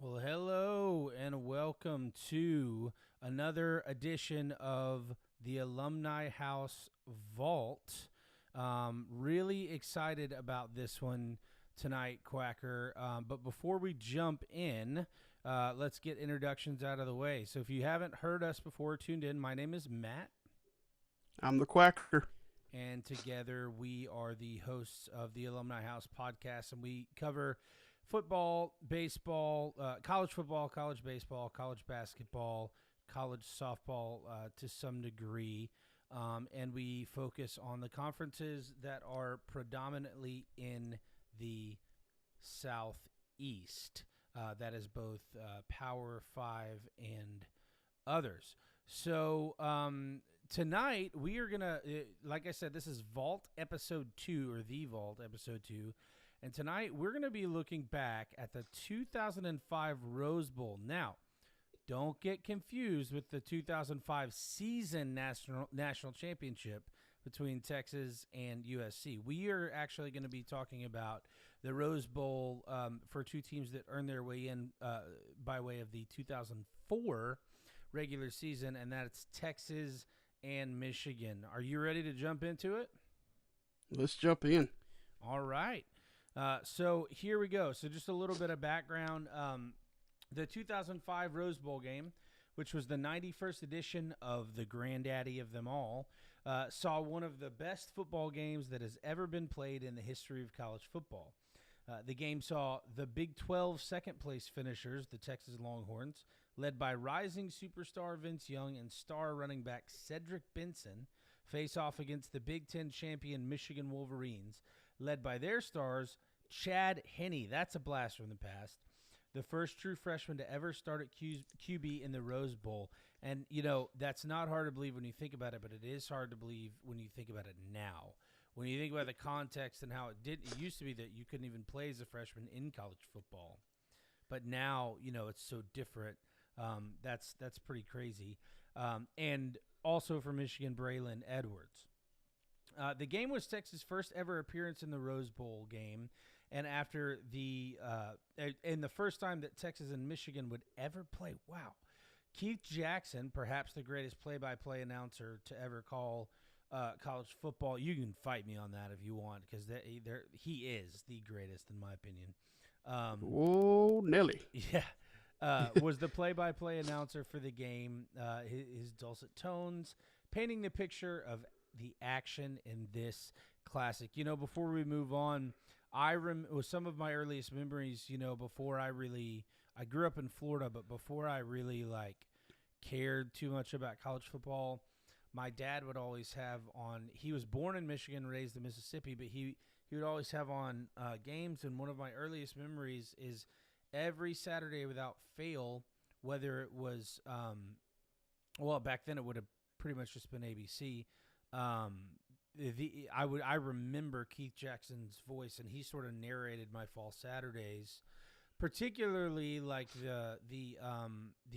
Well, hello and welcome to another edition of the Alumni House Vault. Really excited about this one tonight, Quacker. But before we jump in, let's get introductions out of the way. So if you haven't heard us before, tuned in, my name is Matt. I'm the Quacker. And together we are the hosts of the Alumni House podcast, and we cover football, baseball, college football, college baseball, college basketball, college softball to some degree. And we focus on the conferences that are predominantly in the Southeast. That is both Power Five and others. So tonight we are gonna, like I said, this is Vault episode 2 or the Vault episode 2, and tonight we're gonna be looking back at the 2005 Rose Bowl. Now, don't get confused with the 2005 season national championship between Texas and USC. We are actually going to be talking about the Rose Bowl for two teams that earned their way in by way of the 2004 regular season, and that's Texas and Michigan. Are you ready to jump into it? Let's jump in. All right. So here we go. So just a little bit of background. The 2005 Rose Bowl game, which was the 91st edition of the granddaddy of them all, saw one of the best football games that has ever been played in the history of college football. The game saw the Big 12 second place finishers, the Texas Longhorns, led by rising superstar Vince Young and star running back Cedric Benson, face off against the Big 10 champion Michigan Wolverines, led by their stars Chad Henne. That's a blast from the past. The first true freshman to ever start at QB in the Rose Bowl. And, you know, that's not hard to believe when you think about it, but it is hard to believe when you think about it now. When you think about the context and how it used to be that you couldn't even play as a freshman in college football. But now, you know, it's so different. That's pretty crazy. And also for Michigan, Braylon Edwards. The game was Texas' first ever appearance in the Rose Bowl game, and after and the first time that Texas and Michigan would ever play. Wow, Keith Jackson, perhaps the greatest play-by-play announcer to ever call college football. You can fight me on that if you want, because he is the greatest in my opinion. Whoa, Nelly. Yeah. Was the play-by-play announcer for the game. His dulcet tones, painting the picture of the action in this classic. You know, before we move on, with some of my earliest memories, you know, I grew up in Florida, but before I really cared too much about college football, my dad would always have on, he was born in Michigan, raised in Mississippi, but he would always have on games. And one of my earliest memories is every Saturday without fail, whether it was, back then it would have pretty much just been ABC. I remember Keith Jackson's voice, and he sort of narrated my fall Saturdays, particularly like the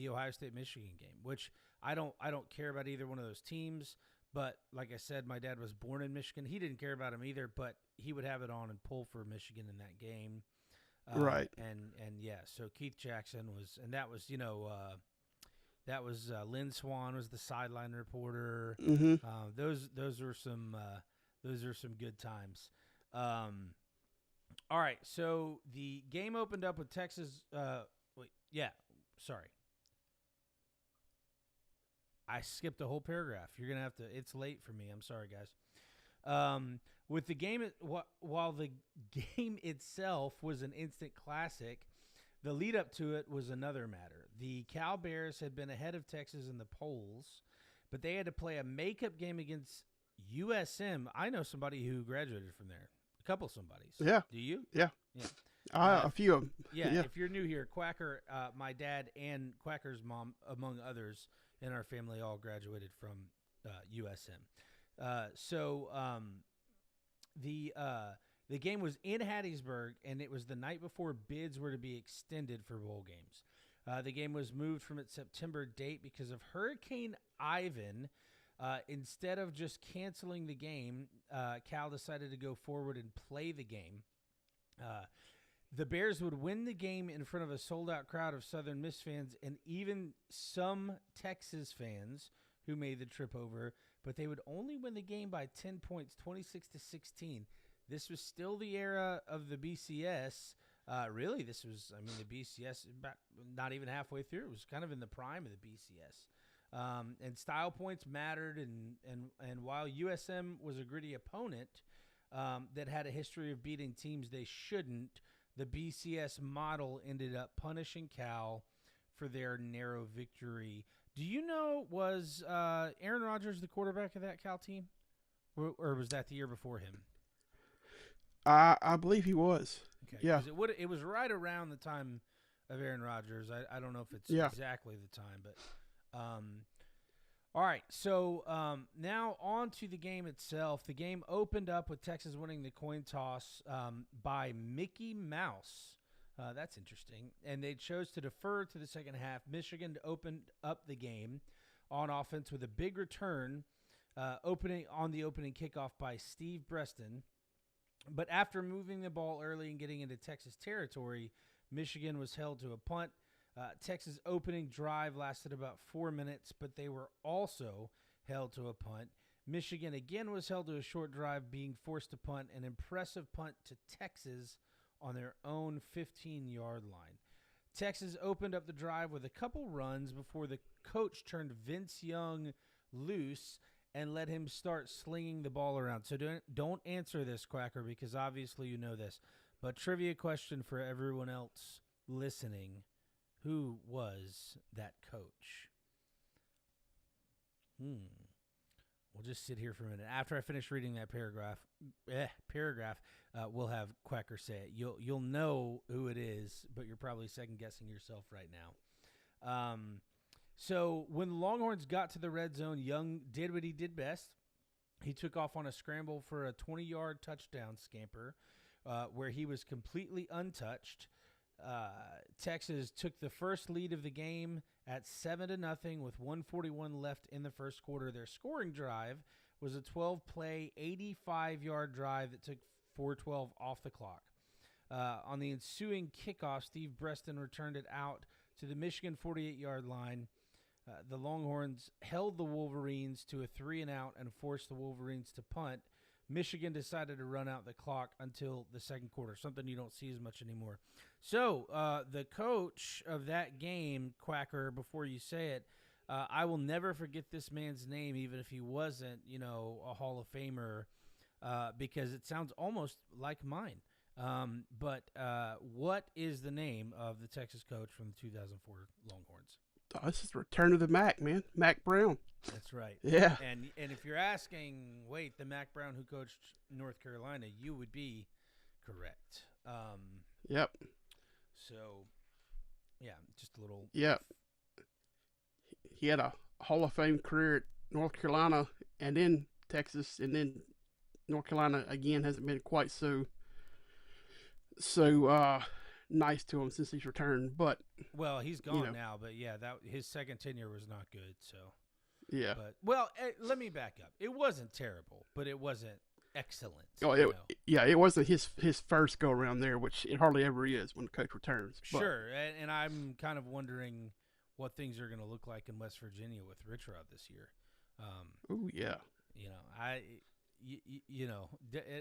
Ohio State Michigan game, which I don't care about either one of those teams. But like I said, my dad was born in Michigan. He didn't care about them either, but he would have it on and pull for Michigan in that game. Right. And yeah, so Keith Jackson was, and that was, that was Lynn Swan was the sideline reporter. Mm-hmm. Those are some good times. All right, so the game opened up with Texas. Sorry, I skipped a whole paragraph. You're gonna have to. It's late for me. I'm sorry, guys. With the game, while the game itself was an instant classic, the lead up to it was another matter. The Cal Bears had been ahead of Texas in the polls, but they had to play a makeup game against USM. I know somebody who graduated from there. A couple of somebodies. Yeah. Do you? Yeah. Yeah. A few of them. Yeah. If you're new here, Quacker, my dad and Quacker's mom, among others, in our family all graduated from USM. The game was in Hattiesburg, and it was the night before bids were to be extended for bowl games. The game was moved from its September date because of Hurricane Ivan. Instead of just canceling the game, Cal decided to go forward and play the game. the Bears would win the game in front of a sold-out crowd of Southern Miss fans and even some Texas fans who made the trip over, but they would only win the game by 10 points, 26-16. This was still the era of the BCS. Really, this was, the BCS, about not even halfway through. It was kind of in the prime of the BCS. And style points mattered, and while USM was a gritty opponent that had a history of beating teams they shouldn't, the BCS model ended up punishing Cal for their narrow victory. Do you know, was Aaron Rodgers the quarterback of that Cal team? Or was that the year before him? I believe he was. Okay. Yeah. It was right around the time of Aaron Rodgers. I don't know if it's exactly the time, but all right. So now on to the game itself. The game opened up with Texas winning the coin toss by Mickey Mouse. That's interesting. And they chose to defer to the second half. Michigan opened up the game on offense with a big return opening kickoff by Steve Breston. But after moving the ball early and getting into Texas territory, Michigan was held to a punt. Texas' opening drive lasted about 4 minutes, but they were also held to a punt. Michigan again was held to a short drive, being forced to punt, an impressive punt to Texas on their own 15-yard line. Texas opened up the drive with a couple runs before the coach turned Vince Young loose and let him start slinging the ball around. So don't answer this, Quacker, because obviously you know this. But trivia question for everyone else listening. Who was that coach? We'll just sit here for a minute. After I finish reading that paragraph, we'll have Quacker say it. You'll know who it is, but you're probably second-guessing yourself right now. So when the Longhorns got to the red zone, Young did what he did best. He took off on a scramble for a 20-yard touchdown scamper where he was completely untouched. Texas took the first lead of the game at 7-0 with 1:41 left in the first quarter. Their scoring drive was a 12-play, 85-yard drive that took 4:12 off the clock. On the ensuing kickoff, Steve Breston returned it out to the Michigan 48-yard line. The Longhorns held the Wolverines to a 3-and-out and forced the Wolverines to punt. Michigan decided to run out the clock until the second quarter, something you don't see as much anymore. So the coach of that game, Quacker, before you say it, I will never forget this man's name, even if he wasn't, a Hall of Famer, because it sounds almost like mine. But what is the name of the Texas coach from the 2004 Longhorns? Oh, this is the return of the Mac, man. Mac Brown. That's right. Yeah. And if you're asking, wait, the Mac Brown who coached North Carolina, you would be correct. Yep. So, yeah, just a little. Yep. He had a Hall of Fame career at North Carolina and then Texas, and then North Carolina again hasn't been quite so nice to him since he's returned. But well, he's gone now. But yeah, his second tenure was not good. So yeah. But let me back up. It wasn't terrible, but it wasn't excellent. Oh, it wasn't his first go around there, which it hardly ever is when the coach returns. But. Sure, and I'm kind of wondering what things are going to look like in West Virginia with Rich Rod this year. Oh yeah.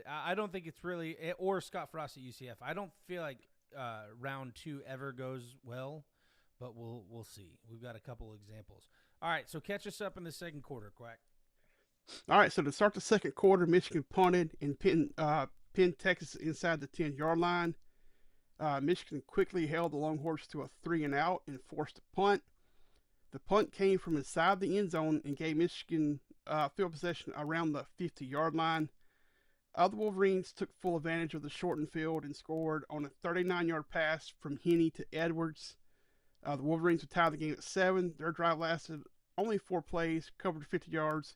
I don't think it's really, or Scott Frost at UCF. I don't feel like round 2 ever goes well, but we'll see. We've got a couple examples. All right, so catch us up in the second quarter, Quack. All right, so to start the second quarter, Michigan punted and pinned Texas inside the 10-yard line. Michigan quickly held the Longhorns to a 3-and-out and forced a punt. The punt came from inside the end zone and gave Michigan field possession around the 50-yard line. The Wolverines took full advantage of the shortened field and scored on a 39-yard pass from Henney to Edwards. The Wolverines would tie the game at 7. Their drive lasted only 4 plays, covered 50 yards,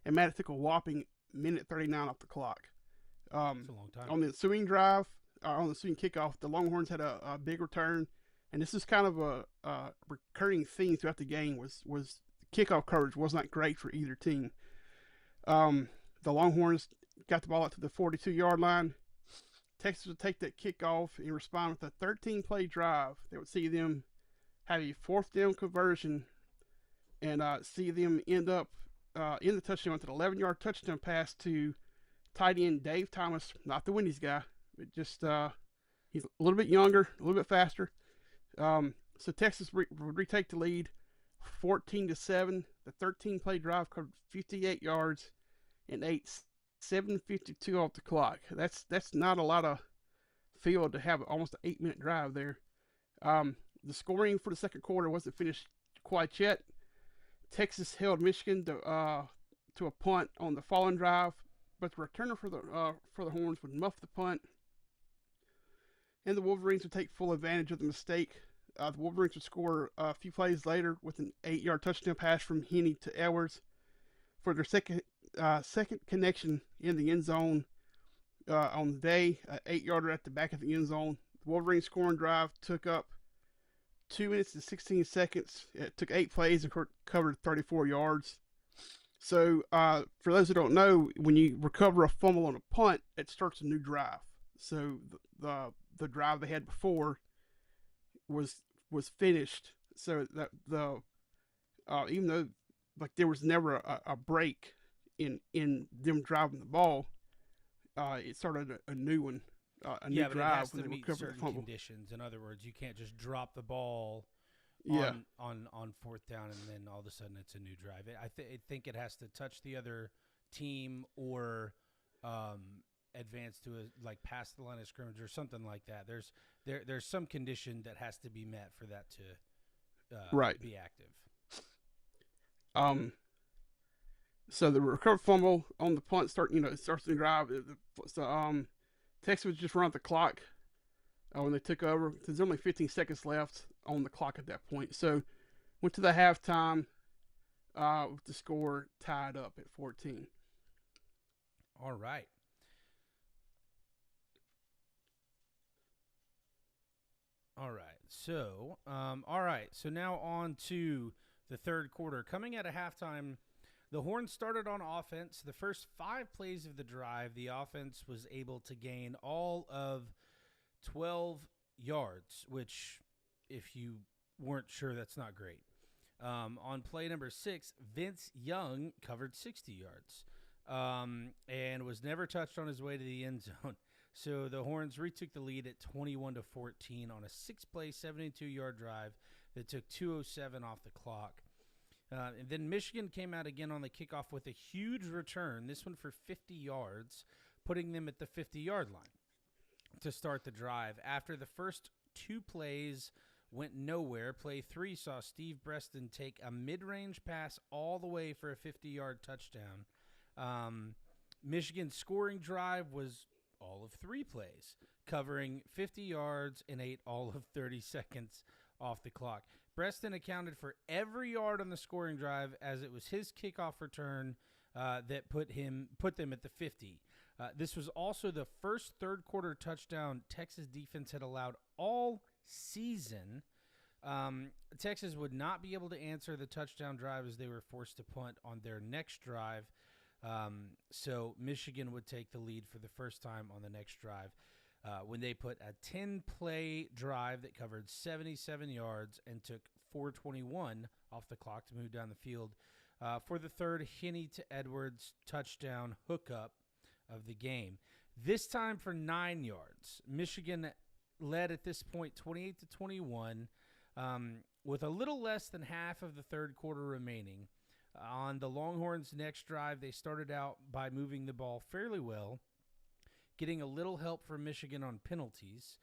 and Matt took a whopping minute 39 off the clock. That's a long time. On the ensuing drive, on the ensuing kickoff, the Longhorns had a big return, and this is kind of a recurring theme throughout the game. Was kickoff coverage was not great for either team. The Longhorns got the ball out to the 42-yard line. Texas would take that kickoff and respond with a 13-play drive that would see them have a fourth down conversion and see them end up in the touchdown with an 11-yard touchdown pass to tight end Dave Thomas, not the Wendy's guy, but just he's a little bit younger, a little bit faster. So Texas would retake the lead 14-7. The 13-play drive covered 58 yards and ate 7:52 off the clock. That's not a lot of field to have almost an 8-minute drive there. The scoring for the second quarter wasn't finished quite yet. Texas held Michigan to a punt on the following drive, but the returner for the Horns would muff the punt, and the Wolverines would take full advantage of the mistake. The Wolverines would score a few plays later with an 8-yard touchdown pass from Henne to Edwards for their second connection in the end zone on the day. An 8-yarder at the back of the end zone. The Wolverines scoring drive took up 2 minutes and 16 seconds. It took 8 plays and covered 34 yards. So for those who don't know, when you recover a fumble on a punt, it starts a new drive. So the drive they had before was finished. So that even though like there was never a break in them driving the ball, it started a new one, a new drive it has when to they meet recovered the certain fumble. conditions. In other words, you can't just drop the ball Yeah, on fourth down and then all of a sudden it's a new drive. I think it has to touch the other team or advance to like past the line of scrimmage or something like that. There's some condition that has to be met for that to right. be active. So the recovered fumble on the punt starts the drive. So Texas was just run out the clock when they took over. There's only 15 seconds left on the clock at that point. So went to the halftime with the score tied up at 14. All right. So now on to the third quarter. Coming out of halftime, the Horns started on offense. The first 5 plays of the drive, the offense was able to gain all of 12 yards, which, if you weren't sure, that's not great. On play number 6, Vince Young covered 60 yards and was never touched on his way to the end zone. So the Horns retook the lead at 21-14 on a 6-play, 72-yard drive that took 2:07 off the clock. And then Michigan came out again on the kickoff with a huge return, this one for 50 yards, putting them at the 50-yard line to start the drive. After the first 2 plays went nowhere, play 3 saw Steve Breaston take a mid-range pass all the way for a 50-yard touchdown. Michigan's scoring drive was all of 3 plays, covering 50 yards and ate all of 30 seconds off the clock. Breaston accounted for every yard on the scoring drive, as it was his kickoff return that put them at the 50. This was also the first third quarter touchdown Texas defense had allowed all season. Texas would not be able to answer the touchdown drive as they were forced to punt on their next drive. So Michigan would take the lead for the first time on the next drive when they put a 10-play drive that covered 77 yards and took 4:21 off the clock to move down the field for the third Henne to Edwards touchdown hookup of the game. This time for 9 yards. Michigan led at this point 28-21 with a little less than half of the third quarter remaining. On the Longhorns' next drive, they started out by moving the ball fairly well, getting a little help from Michigan on penalties.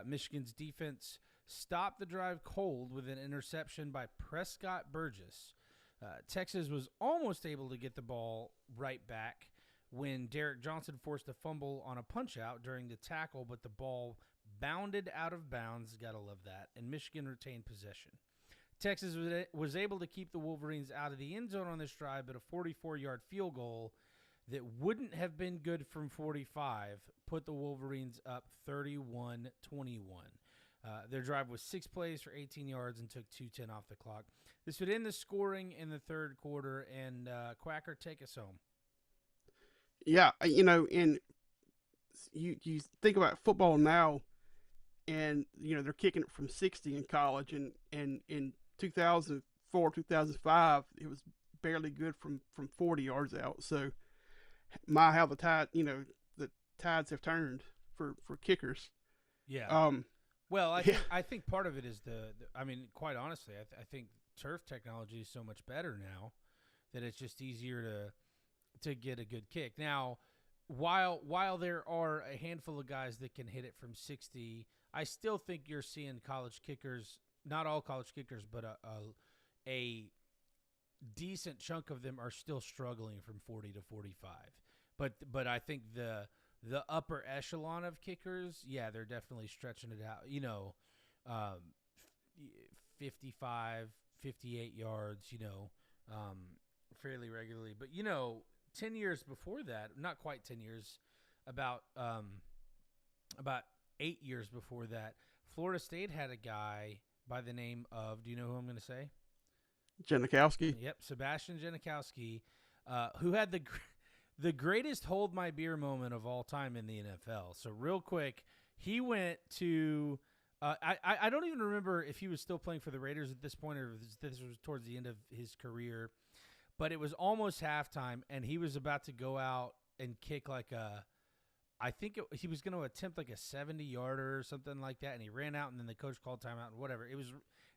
Michigan's defense stopped the drive cold with an interception by Prescott Burgess. Texas was almost able to get the ball right back when Derek Johnson forced a fumble on a punch-out during the tackle, but the ball bounded out of bounds, gotta love that, and Michigan retained possession. Texas was able to keep the Wolverines out of the end zone on this drive, but a 44-yard field goal that wouldn't have been good from 45 put the Wolverines up 31-21. Their drive was 6 plays for 18 yards and took 2:10 off the clock. This would end the scoring in the third quarter, and Quacker, take us home. Yeah, and you think about football now, and they're kicking it from 60 in college, and in 2004, 2005, it was barely good from 40 yards out. So how the tides have turned for kickers. Yeah. Um, Well, I yeah, think I think part of it is I mean, quite honestly, I think turf technology is so much better now that it's just easier to get a good kick. Now, while there are a handful of guys that can hit it from 60, I still think you're seeing college kickers, not all college kickers, but a decent chunk of them are still struggling from 40 to 45. But I think the upper echelon of kickers, yeah, they're definitely stretching it out. Um, 55, 58 yards, fairly regularly. But 10 years before that, not quite 10 years, about 8 years before that, Florida State had a guy by the name of, do you know who I'm going to say? Janikowski. Yep, Sebastian Janikowski, who had the greatest hold my beer moment of all time in the NFL. So real quick, he went to I don't even remember if he was still playing for the Raiders at this point or if this was towards the end of his career, but it was almost halftime and he was about to go out and kick like he was going to attempt like a 70-yarder or something like that, and he ran out, and then the coach called timeout and whatever.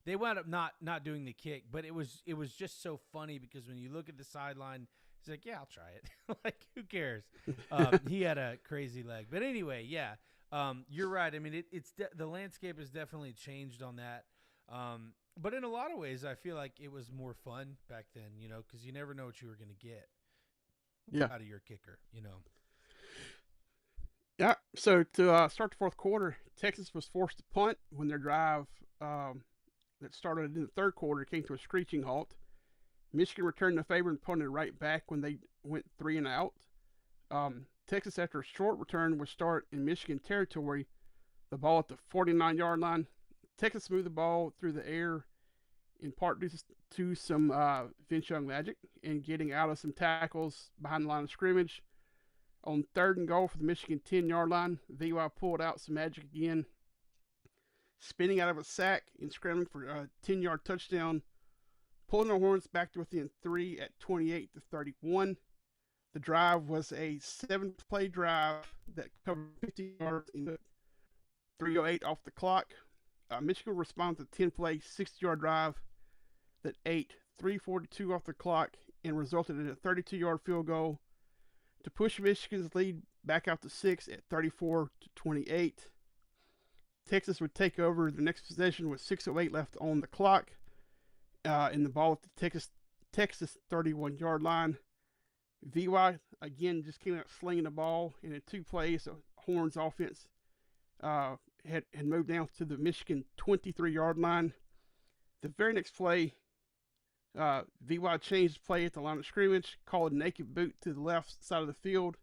They wound up not doing the kick, but it was just so funny because when you look at the sideline, he's like, yeah, I'll try it. Like, who cares? He had a crazy leg. But anyway, yeah, you're right. I mean, the landscape has definitely changed on that. But in a lot of ways, I feel like it was more fun back then, because you never know what you were going to get out of your kicker, Yeah. So to start the fourth quarter, Texas was forced to punt when their drive that started in the third quarter came to a screeching halt. Michigan returned the favor and punted right back when they went 3 and out. Texas, after a short return, would start in Michigan territory, the ball at the 49-yard line. Texas moved the ball through the air in part due to some Vince Young magic and getting out of some tackles behind the line of scrimmage. On 3rd and goal for the Michigan 10-yard line, VY pulled out some magic again, spinning out of a sack and scrambling for a 10-yard touchdown, pulling their horns back to within 3 at 28-31. The drive was a 7-play drive that covered 50 yards in 3:08 off the clock. Michigan responded to a 10-play, 60-yard drive that ate 3:42 off the clock and resulted in a 32-yard field goal to push Michigan's lead back out to 6 at 34-28. Texas would take over the next possession with 6:08 left on the clock, and the ball at the Texas 31-yard line. VY again just came out slinging the ball, and in 2 plays, the Horns offense had moved down to the Michigan 23-yard line. The very next play, VY changed play at the line of scrimmage, called a naked boot to the left side of the field,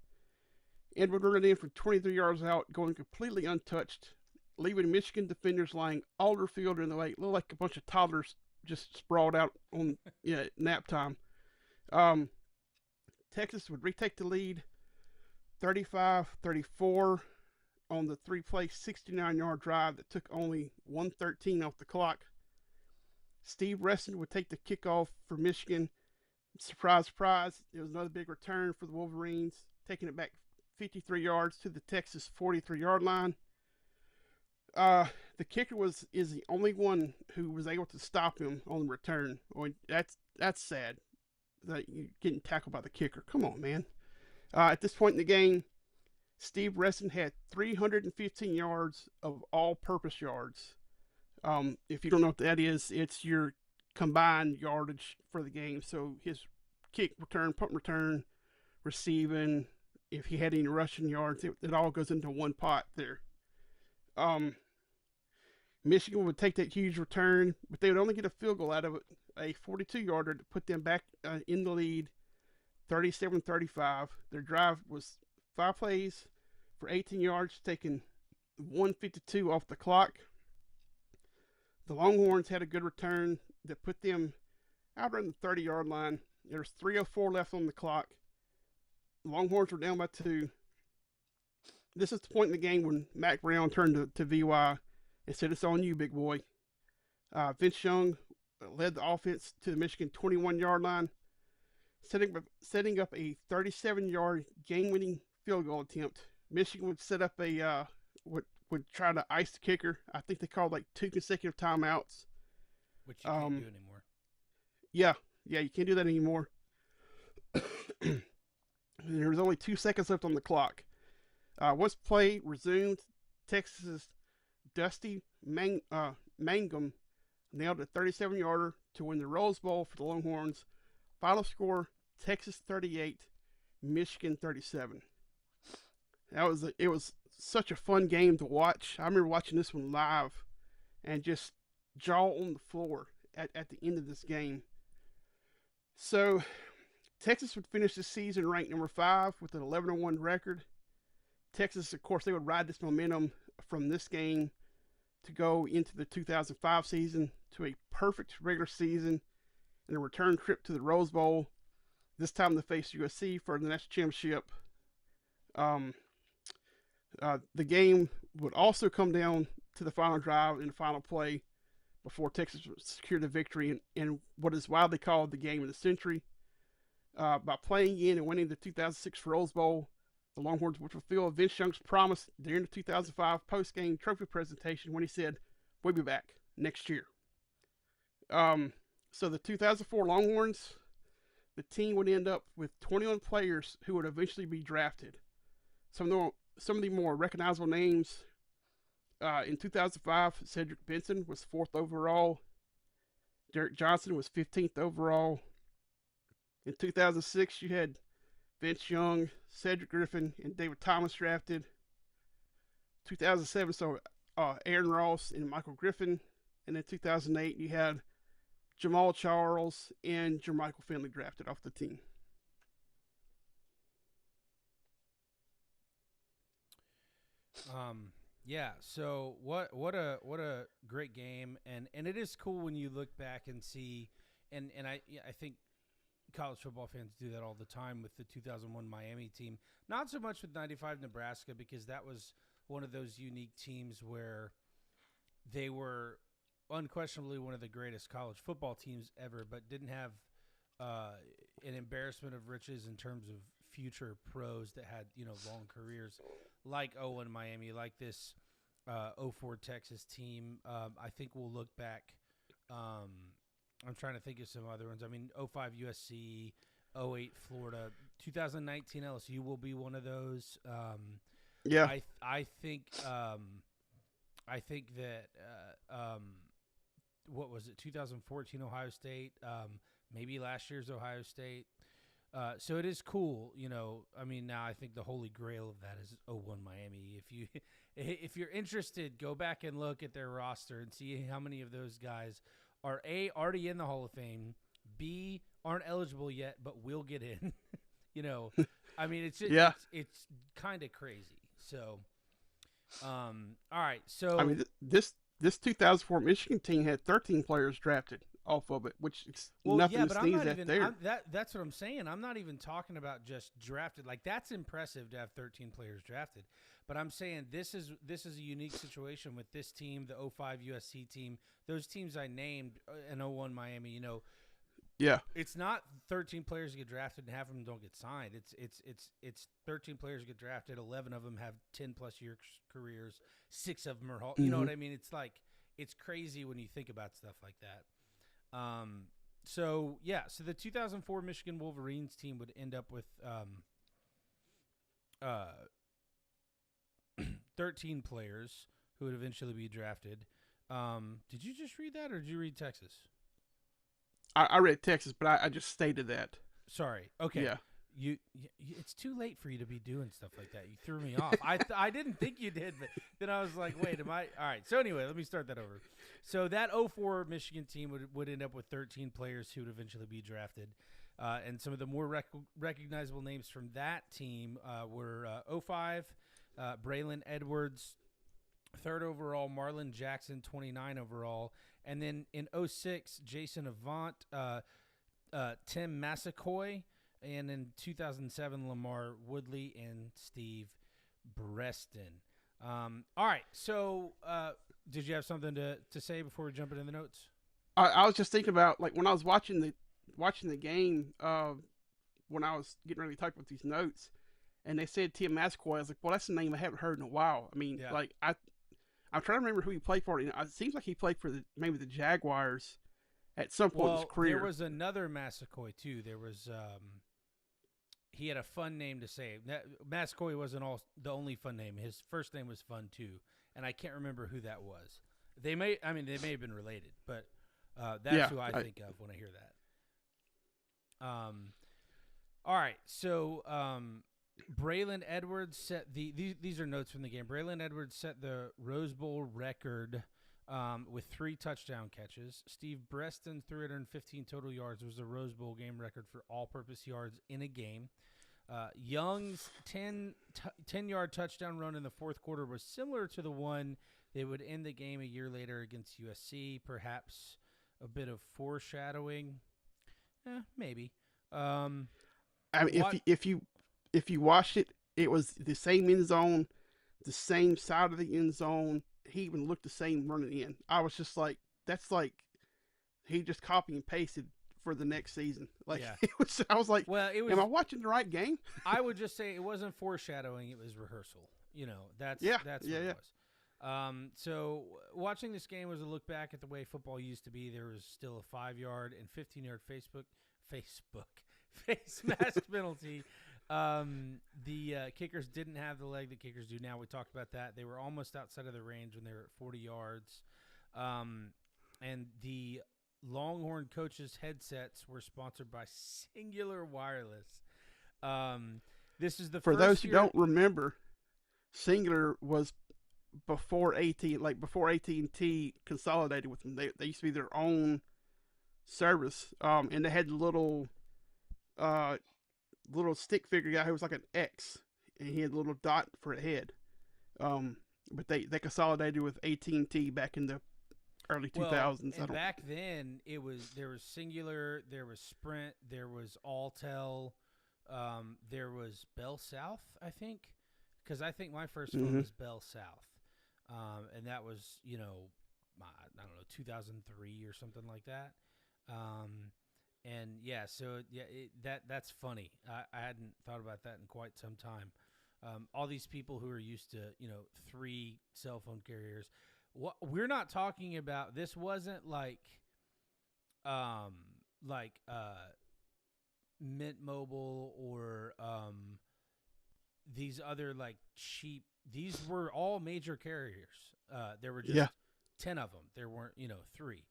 and would run it in from 23 yards out, going completely untouched, leaving Michigan defenders lying all over the field in the way, looked like a bunch of toddlers just sprawled out on nap time. Texas would retake the lead 35-34 on the 3-play 69-yard drive that took only 1:13 off the clock. Steve Reston would take the kickoff for Michigan. Surprise, surprise, it was another big return for the Wolverines, taking it back 53 yards to the Texas 43-yard line. The kicker is the only one who was able to stop him on the return. Well, that's sad that you're getting tackled by the kicker. Come on, man. At this point in the game, Steve Reston had 315 yards of all-purpose yards. If you don't know what that is, it's your combined yardage for the game. So his kick return, punt return, receiving, if he had any rushing yards, it all goes into one pot there. Michigan would take that huge return, but they would only get a field goal out of it, a 42-yarder to put them back in the lead, 37-35. Their drive was 5 plays for 18 yards, taking 1:52 off the clock. The Longhorns had a good return that put them out around the 30-yard line. There's 3:04 left on the clock. The Longhorns were down by 2. this is the point in the game when Mac Brown turned to VY and said, "It's on you, big boy." Vince Young led the offense to the Michigan 21-yard line, setting up a 37-yard game-winning field goal attempt. Michigan would set up a would try to ice the kicker. I think they called like 2 consecutive timeouts, which you can't do anymore. Yeah, you can't do that anymore. There was only 2 seconds left on the clock. Once play resumed, Texas's Dusty Mangum nailed a 37-yarder to win the Rose Bowl for the Longhorns. Final score: Texas 38, Michigan 37. It was such a fun game to watch. I remember watching this one live and just jaw on the floor at the end of this game. So Texas would finish the season ranked number 5 with an 11-1 record. Texas, of course, they would ride this momentum from this game to go into the 2005 season to a perfect regular season and a return trip to the Rose Bowl. This time they face USC for the national championship. The game would also come down to the final drive and the final play before Texas secured the victory in what is widely called the game of the century. By playing in and winning the 2006 Rose Bowl, the Longhorns would fulfill Vince Young's promise during the 2005 post-game trophy presentation when he said, "We'll be back next year." So the 2004 Longhorns, the team would end up with 21 players who would eventually be drafted. Some of the more recognizable names in 2005, Cedric Benson was 4th overall. Derek Johnson was 15th overall. In 2006, you had Vince Young, Cedric Griffin, and David Thomas drafted. 2007, so Aaron Ross and Michael Griffin. And in 2008, you had Jamal Charles and Jermichael Finley drafted off the team. Yeah. So what a great game, and it is cool when you look back and see, and I think college football fans do that all the time with the 2001 Miami team. Not so much with 95 Nebraska, because that was one of those unique teams where they were unquestionably one of the greatest college football teams ever, but didn't have an embarrassment of riches in terms of future pros that had, long careers like 01 Miami, like this 04 Texas team. I think we'll look back. I'm trying to think of some other ones. I mean, 05 USC, 08 Florida, 2019 LSU will be one of those. Yeah. I think that what was it? 2014 Ohio State, maybe last year's Ohio State. So it is cool, I mean, now I think the holy grail of that is 01 Miami. If you're interested, go back and look at their roster and see how many of those guys are A, already in the Hall of Fame, B, aren't eligible yet but will get in. I mean, it's just, it's kind of crazy. So all right, so I mean, this 2004 Michigan team had 13 players drafted off of it, which is nothing to sneeze at there. That's what I'm saying. I'm not even talking about just drafted. Like, that's impressive to have 13 players drafted. But I'm saying this is a unique situation with this team, the 05 USC team, those teams I named, and 01 Miami. Yeah, it's not 13 players get drafted and half of them don't get signed. It's 13 players get drafted, 11 of them have 10+ year careers, 6 of them are you know what I mean? It's like, it's crazy when you think about stuff like that. So the 2004 Michigan Wolverines team would end up with 13 players who would eventually be drafted. Did you just read that, or did you read Texas? I read Texas, but I just stated that. Sorry. Okay. Yeah. You it's too late for you to be doing stuff like that. You threw me off. I didn't think you did, but then I was like, wait, am I? All right. So anyway, let me start that over. So that 04 Michigan team would end up with 13 players who would eventually be drafted. And some of the more recognizable names from that team were 05, Braylon Edwards, 3rd overall, Marlon Jackson, 29 overall. And then in 06, Jason Avant, Tim Massacoy, and in 2007, Lamar Woodley and Steve Breaston. All right. So, did you have something to say before we jump into the notes? I was just thinking about like when I was watching the game when I was getting ready to talk about these notes, and they said Tim Mascoy. I was like, well, that's a name I haven't heard in a while. I mean, Yeah. like I'm trying to remember who he played for. You know, it seems like he played for maybe the Jaguars at some point in his Well, career. there was another Massacoy too. There was he had a fun name to say. Mascoy wasn't the only fun name. His first name was fun too, and I can't remember who that was. They may have been related, but that's who I think of when I hear that. All right, so Braylon Edwards set these are notes from the game. Braylon Edwards set the Rose Bowl record with 3 touchdown catches. Steve Breaston's 315 total yards was the Rose Bowl game record for all-purpose yards in a game. Young's 10-yard touchdown run in the fourth quarter was similar to the one they would end the game a year later against USC. Perhaps a bit of foreshadowing, maybe. I mean, if you watched it, it was the same end zone, the same side of the end zone. He even looked the same running in. I was just like, that's like he just copy and pasted for the next season. Like it was. I was like, well, am I watching the right game? I would just say it wasn't foreshadowing; it was rehearsal. You know, that's what it was. So watching this game was a look back at the way football used to be. There was still a 5-yard and 15-yard face mask penalty. The kickers didn't have the leg that kickers do now. We talked about that. They were almost outside of the range when they were at 40 yards. And the Longhorn coaches' headsets were sponsored by Singular Wireless. This is the for first those who year... don't remember, Singular was before AT&T consolidated with them. They used to be their own service, and they had little stick figure guy who was like an X, and he had a little dot for a head. But they consolidated with AT&T back in the early 2000s. And back then there was Singular, there was Sprint, there was Alltel, there was Bell South, I think, because I think my first phone was Bell South, and that was I don't know 2003 or something like that. And that's funny. I hadn't thought about that in quite some time. All these people who are used to 3 cell phone carriers. We're not talking about. This wasn't like Mint Mobile or these other like cheap. These were all major carriers. There were just 10 of them. There weren't 3.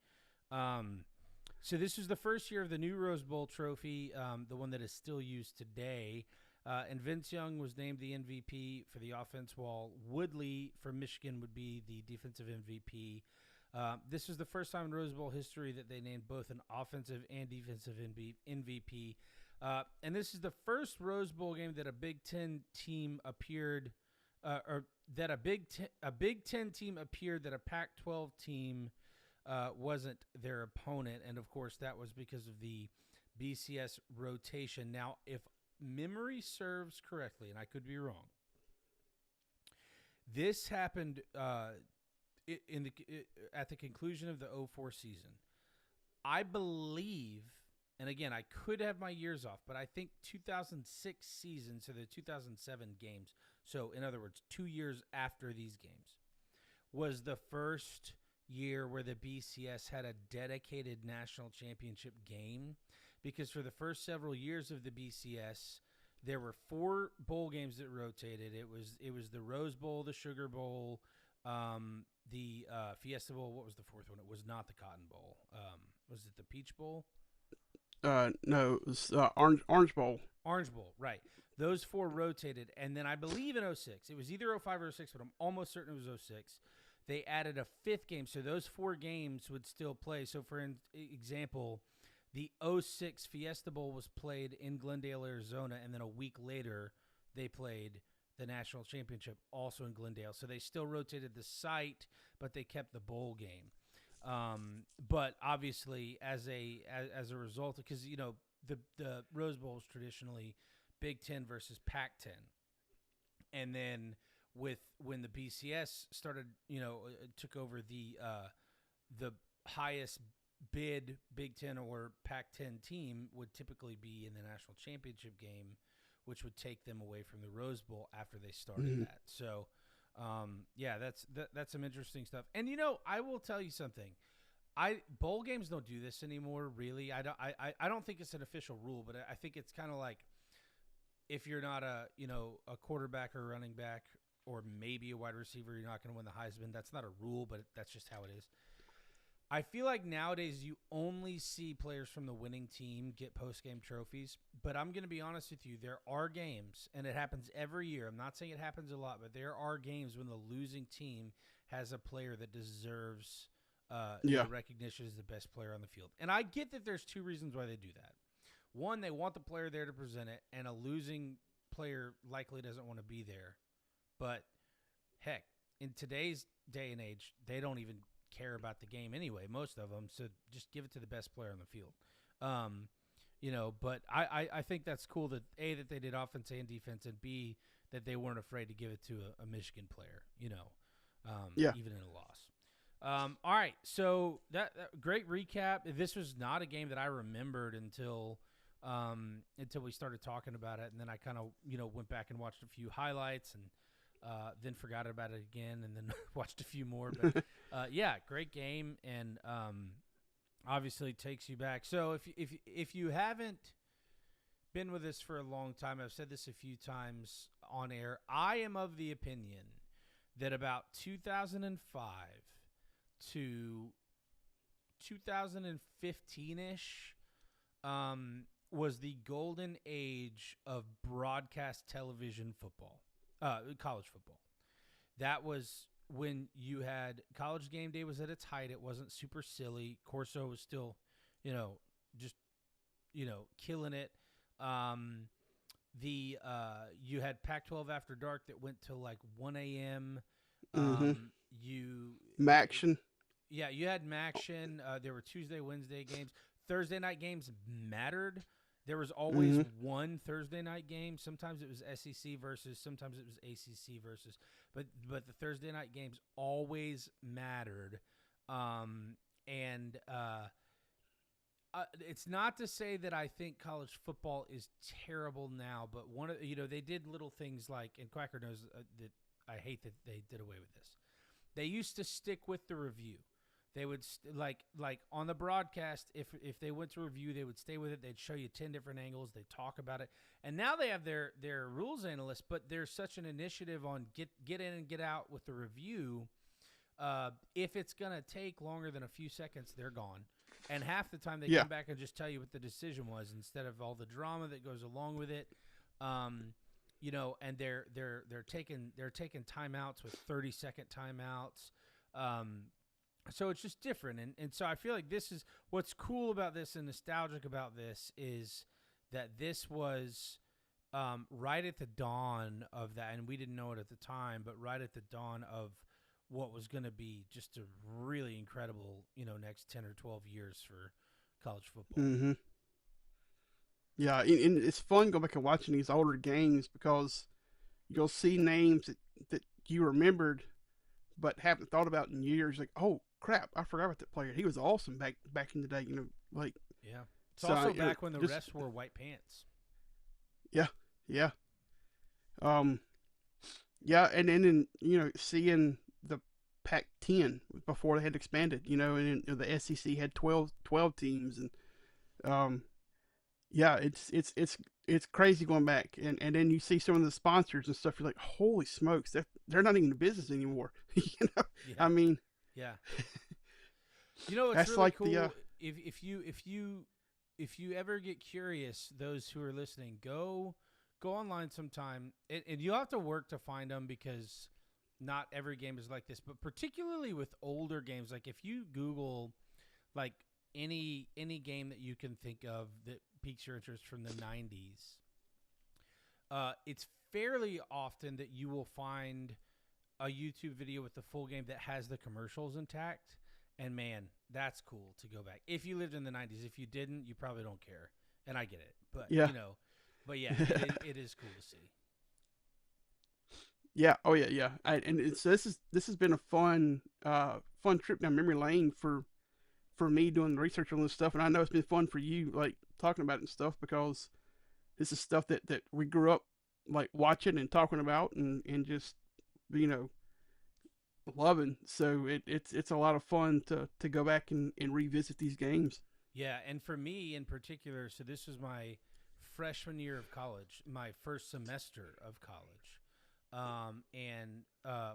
So this was the first year of the new Rose Bowl trophy, the one that is still used today. And Vince Young was named the MVP for the offense, while Woodley from Michigan would be the defensive MVP. This was the first time in Rose Bowl history that they named both an offensive and defensive MVP. And this is the first Rose Bowl game that a Big Ten team appeared, or that a Big Ten team appeared that a Pac-12 team wasn't their opponent. And of course, that was because of the BCS rotation. Now, if memory serves correctly, and I could be wrong, this happened at the conclusion of the 2004 season. I believe, and again, I could have my years off, but I think 2006 season, so the 2007 games, so in other words, 2 years after these games, was the first year where the BCS had a dedicated national championship game, because for the first several years of the BCS, there were 4 bowl games that rotated. It was the Rose Bowl, the Sugar Bowl, the Fiesta Bowl. What was the 4th one? It was not the Cotton Bowl. Was it the Peach Bowl? No, it was Orange Bowl. Orange Bowl, right. Those 4 rotated, and then I believe in 2006, it was either 2005 or 2006, but I'm almost certain it was 2006. They added a 5th game, so those 4 games would still play. So, for example, the 2006 Fiesta Bowl was played in Glendale, Arizona, and then a week later they played the national championship also in Glendale. So they still rotated the site, but they kept the bowl game. But obviously, as a result, because the Rose Bowl is traditionally Big Ten versus Pac-10, and then with when the BCS started, took over the highest bid Big Ten or Pac-10 team would typically be in the national championship game, which would take them away from the Rose Bowl after they started that. So, that's some interesting stuff. And I will tell you something. Bowl games don't do this anymore, really. I don't think it's an official rule, but I think it's kind of like if you're not a quarterback or running back or maybe a wide receiver, you're not going to win the Heisman. That's not a rule, but that's just how it is. I feel like nowadays you only see players from the winning team get post-game trophies, but I'm going to be honest with you. There are games, and it happens every year. I'm not saying it happens a lot, but there are games when the losing team has a player that deserves recognition as the best player on the field. And I get that there's two reasons why they do that. One, they want the player there to present it, and a losing player likely doesn't want to be there. But, heck, in today's day and age, they don't even care about the game anyway, most of them, so just give it to the best player on the field. But I think that's cool that A, that they did offense and defense, and B, that they weren't afraid to give it to a Michigan player, even in a loss. All right, so that great recap. This was not a game that I remembered until we started talking about it, and then I kind of went back and watched a few highlights and then forgot about it again, and then watched a few more. But great game, and obviously takes you back. So if you haven't been with us for a long time, I've said this a few times on air. I am of the opinion that about 2005 to 2015-ish was the golden age of broadcast television football. College football. That was when you had College Game Day was at its height. It wasn't super silly. Corso was still, killing it. You had Pac-12 After Dark that went till like 1 a.m. Maction. Yeah, you had Maction. There were Tuesday, Wednesday games. Thursday night games mattered. There was always one Thursday night game. Sometimes it was SEC versus, sometimes it was ACC versus. But the Thursday night games always mattered. It's not to say that I think college football is terrible now, but they did little things like, and Quacker knows that I hate that they did away with this. They used to stick with the review. They would like on the broadcast, if they went to review, they would stay with it. They'd show you 10 different angles. They'd talk about it. And now they have their rules analysts, but there's such an initiative on get in and get out with the review. If it's going to take longer than a few seconds, they're gone. And half the time they come back and just tell you what the decision was instead of all the drama that goes along with it. And they're taking timeouts with 30-second timeouts. So it's just different. And so I feel like this is what's cool about this and nostalgic about this is that this was right at the dawn of that. And we didn't know it at the time, but right at the dawn of what was going to be just a really incredible, next 10 or 12 years for college football. Mm-hmm. Yeah, and it's fun going back and watching these older games because you'll see names that you remembered but haven't thought about in years. Like, oh crap, I forgot about that player. He was awesome back in the day. Yeah. It's also back when the refs wore white pants. Yeah, yeah, yeah, and then seeing the Pac-10 before they had expanded. And the SEC had 12 teams, and it's crazy going back, and then you see some of the sponsors and stuff. You're like, holy smokes, they're not even in business anymore. Yeah. I mean, yeah. It's that's really like cool. If you ever get curious, those who are listening, go online sometime, and you'll have to work to find them because not every game is like this. But particularly with older games, like if you Google like any game that you can think of that piques your interest from the 90s, it's fairly often that you will find a YouTube video with the full game that has the commercials intact. And man, that's cool to go back. If you lived in the 90s, if you didn't, you probably don't care. And I get it. But, yeah. it is cool to see. Yeah. Oh yeah. Yeah. And this has been a fun trip down memory lane for me doing research on this stuff, and I know it's been fun for you, like talking about it and stuff, because this is stuff that we grew up like watching and talking about, and just you know loving. So it's a lot of fun to go back and revisit these games. Yeah, and for me in particular, so this was my freshman year of college, my first semester of college. And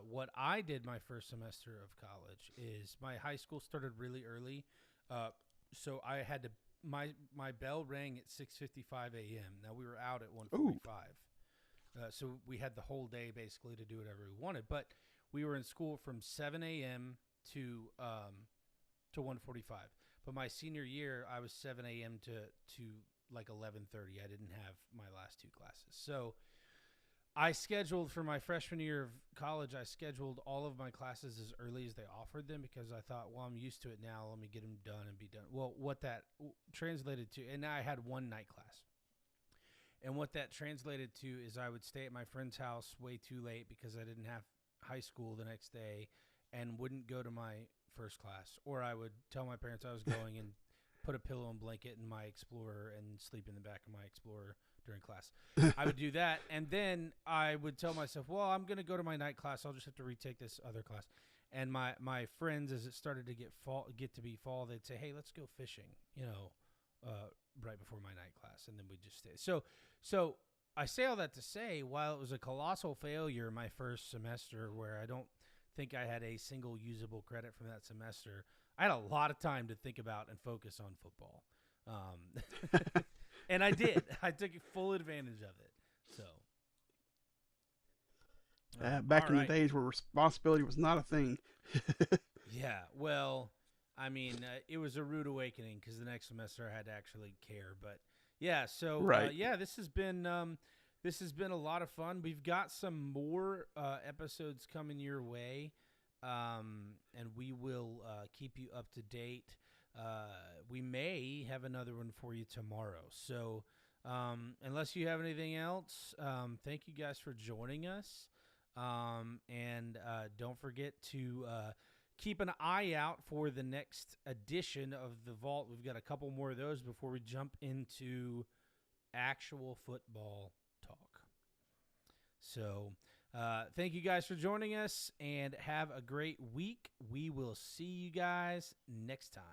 what I did my first semester of college is my high school started really early. Uh, so I had to my bell rang at 6:55 a.m. Now we were out at Ooh. 1:45. So we had the whole day basically to do whatever we wanted, but we were in school from 7 a.m. to 1:45. But my senior year, I was 7 a.m. to like 11:30. I didn't have my last two classes, so I scheduled for my freshman year of college. I scheduled all of my classes as early as they offered them because I thought, well, I'm used to it now. Let me get them done and be done. Well, what that translated to, and I had one night class. And what that translated to is I would stay at my friend's house way too late because I didn't have high school the next day and wouldn't go to my first class. Or I would tell my parents I was going and put a pillow and blanket in my Explorer and sleep in the back of my Explorer during class. I would do that. And then I would tell myself, well, I'm going to go to my night class. I'll just have to retake this other class. And my friends, as it started to get to be fall, they'd say, hey, let's go fishing, right before my night class. And then we'd just stay. So I say all that to say, while it was a colossal failure my first semester, where I don't think I had a single usable credit from that semester, I had a lot of time to think about and focus on football. And I did. I took full advantage of it. So, Back all in the right. days where responsibility was not a thing. Yeah. Well, I mean, it was a rude awakening because the next semester I had to actually care. But yeah. So Right. yeah, this has been a lot of fun. We've got some more episodes coming your way, and we will keep you up to date. We may have another one for you tomorrow. So, unless you have anything else, thank you guys for joining us. And don't forget to keep an eye out for the next edition of the Vault. We've got a couple more of those before we jump into actual football talk. So, thank you guys for joining us and have a great week. We will see you guys next time.